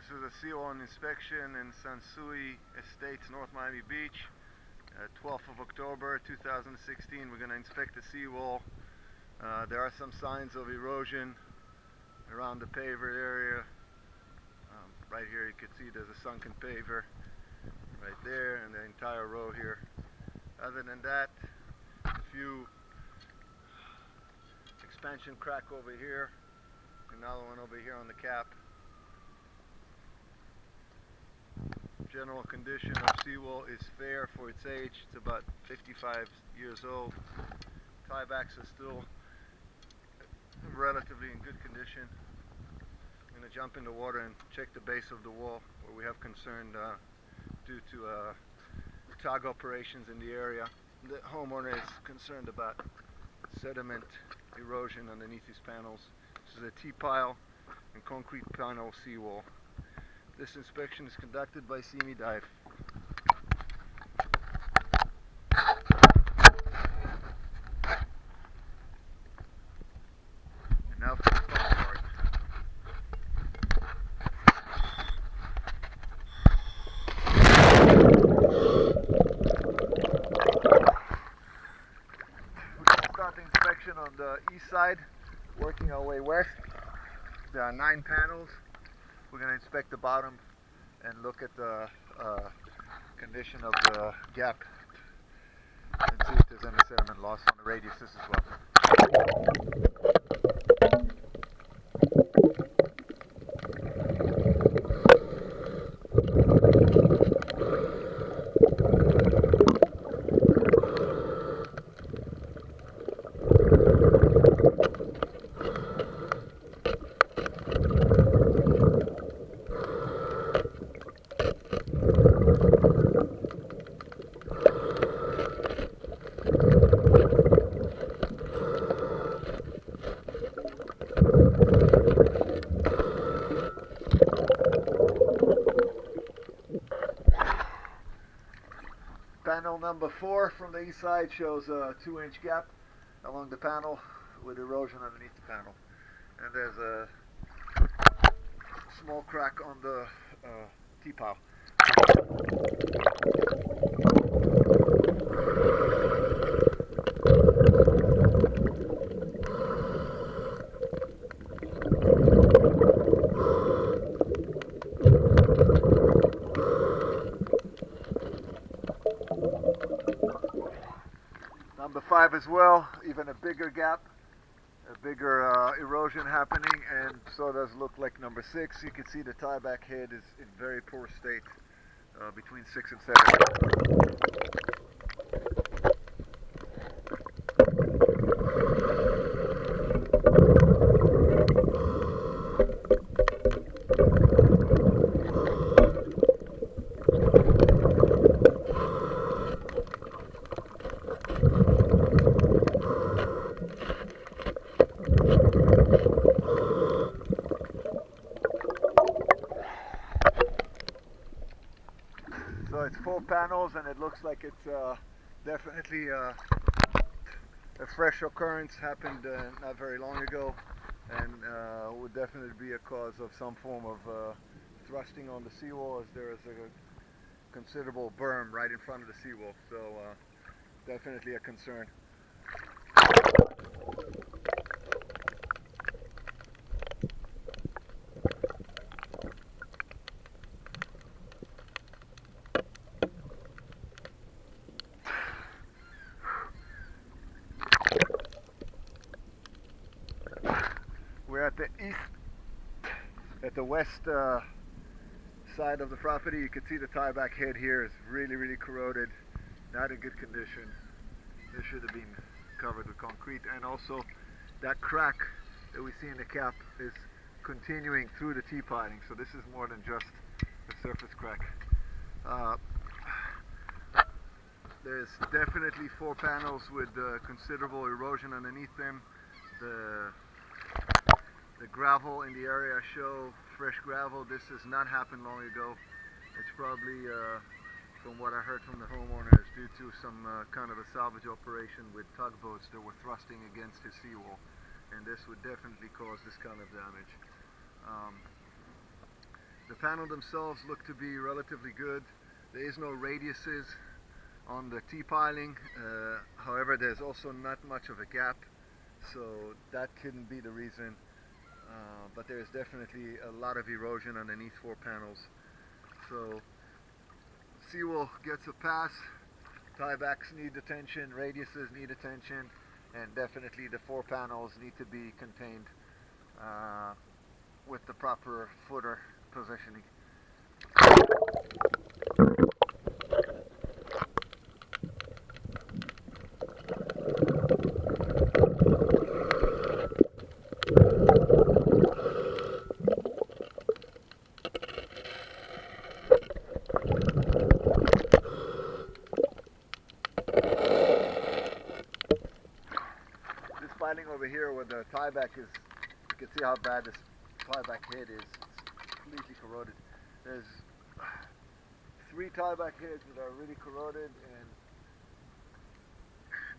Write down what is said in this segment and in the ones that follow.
This is a seawall inspection in Souci Estates, North Miami Beach. 12th of October 2016. We're going to inspect the seawall. There are some signs of erosion around the paver area. Right here you can see there's a sunken paver right there, and the entire row here. Other than that, a few expansion crack over here, another one over here on the cap. General condition of seawall is fair for its age. It's about 55 years old. Tiebacks are still relatively in good condition. I'm going to jump in the water and check the base of the wall where we have concern due to tug operations in the area. The homeowner is concerned about sediment erosion underneath these panels. This is a T-pile and concrete panel seawall. This inspection is conducted by Dive. And now for the fun part. We're going to start the inspection on the east side, working our way west. There are 9 panels. We're going to inspect the bottom and look at the condition of the gap and see if there's any sediment loss on the radiuses as well. Panel number 4 from the east side shows a 2-inch gap along the panel with erosion underneath the panel. And there's a small crack on the T-pile. Number 5 as well, even a bigger gap, a bigger erosion happening, and so does look like number 6. You can see the tieback head is in very poor state, between 6 and 7. So it's 4 panels, and it looks like it's definitely a fresh occurrence, happened not very long ago, and would definitely be a cause of some form of thrusting on the seawall, as there is a considerable berm right in front of the seawall, so definitely a concern. We're at the east, at the west side of the property. You can see the tieback head here is really corroded, not in good condition. This should have been covered with concrete, and also that crack that we see in the cap is continuing through the T-piling, so this is more than just a surface crack. There's definitely 4 panels with considerable erosion underneath them. The gravel in the area show fresh gravel. This has not happened long ago. It's probably, from what I heard from the homeowners, due to some kind of a salvage operation with tugboats that were thrusting against his seawall, and this would definitely cause this kind of damage. The panels themselves look to be relatively good. There is no radiuses on the T-piling. However, there's also not much of a gap, so that couldn't be the reason. But there is definitely a lot of erosion underneath 4 panels. So seawall gets a pass. Tiebacks need attention, radiuses need attention, and definitely the 4 panels need to be contained with the proper footer positioning. This piling over here where the tieback is, you can see how bad this tieback head is. It's completely corroded. There's 3 tieback heads that are really corroded, and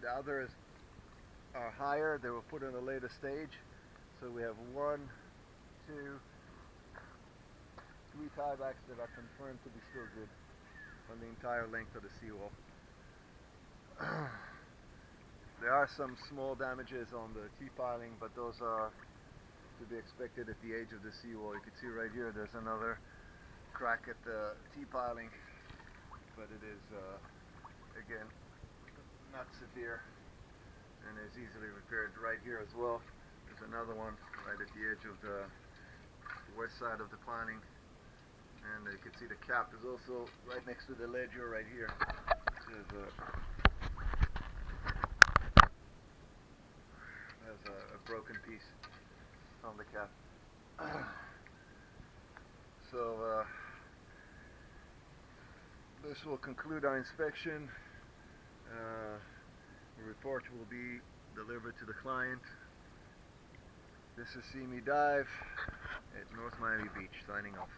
the others are higher. They were put in a later stage. So we have 1, 2, 3 tiebacks that are confirmed to be still good on the entire length of the seawall. There are some small damages on the T-piling, but those are to be expected at the age of the seawall. You can see right here there's another crack at the T-piling, but it is again not severe and is easily repaired. Right here as well, there's another one right at the edge of the west side of the piling, and you can see the cap is also right next to the ledger right here. There's a broken piece on the cap. So this will conclude our inspection. The report will be delivered to the client. This is See Me Dive at North Miami Beach, signing off.